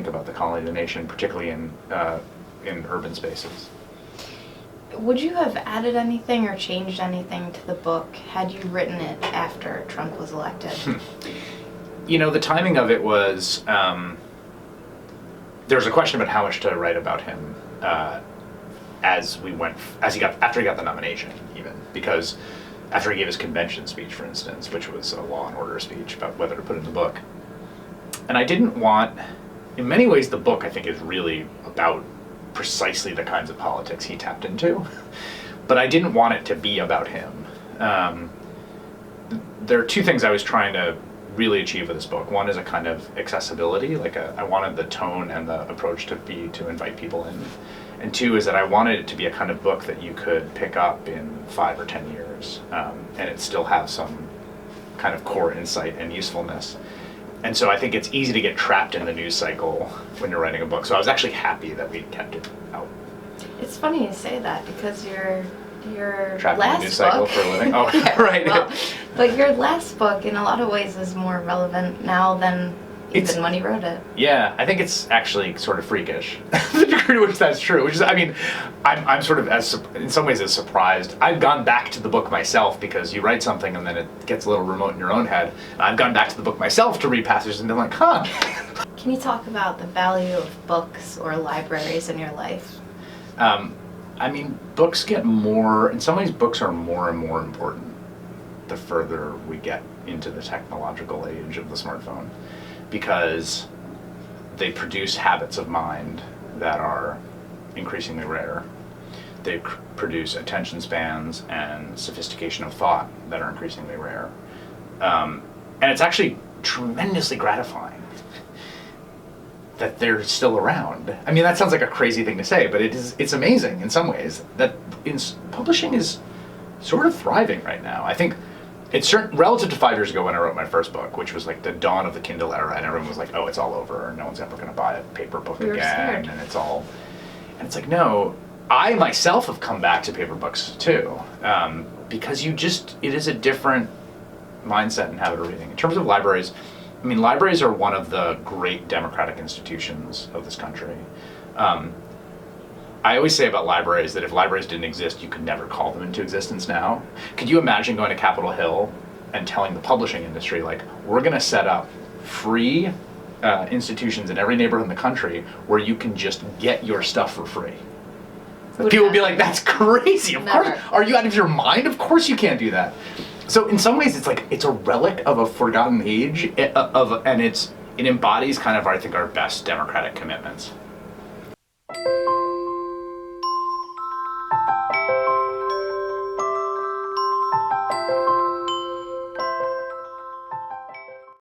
think about the colony of the nation, particularly in urban spaces. Would you have added anything or changed anything to the book had you written it after Trump was elected? You know, the timing of it was, there was a question about how much to write about him after he got the nomination, even, because after he gave his convention speech, for instance, which was a law and order speech about whether to put in the book. And I didn't want, in many ways the book I think is really about precisely the kinds of politics he tapped into, but I didn't want it to be about him. There are two things I was trying to really achieve with this book. One is a kind of accessibility, I wanted the tone and the approach to be to invite people in. And two is that I wanted it to be a kind of book that you could pick up in 5 or 10 years, and it still have some kind of core insight and usefulness. And so I think it's easy to get trapped in the news cycle when you're writing a book. So I was actually happy that we kept it out. It's funny you say that because your Trapped last in the news cycle book, for a living. Oh, yeah, right. Well, but your last book, in a lot of ways, is more relevant now than even when you wrote it. Yeah, I think it's actually sort of freakish, the degree to which that's true. Which is, I mean, I'm sort of in some ways as surprised. I've gone back to the book myself because you write something and then it gets a little remote in your own head. And I've gone back to the book myself to read passages and been like, huh. Can you talk about the value of books or libraries in your life? I mean, books get more, in some ways books are more and more important the further we get into the technological age of the smartphone, because they produce habits of mind that are increasingly rare. They produce attention spans and sophistication of thought that are increasingly rare. And it's actually tremendously gratifying that they're still around. I mean, that sounds like a crazy thing to say, but it's amazing in some ways that publishing is sort of thriving right now. I think it's relative to 5 years ago when I wrote my first book, which was like the dawn of the Kindle era, and everyone was like, oh, it's all over, no one's ever going to buy a paper book again, and it's like, no, I myself have come back to paper books too, because it is a different mindset and habit of reading. In terms of libraries, I mean, libraries are one of the great democratic institutions of this country. I always say about libraries that if libraries didn't exist, you could never call them into existence now. Could you imagine going to Capitol Hill and telling the publishing industry, like, we're going to set up free institutions in every neighborhood in the country where you can just get your stuff for free? People would be like, that's crazy. Of course. Are you out of your mind? Of course you can't do that. So in some ways, it's a relic of a forgotten age, and it embodies kind of, I think, our best democratic commitments.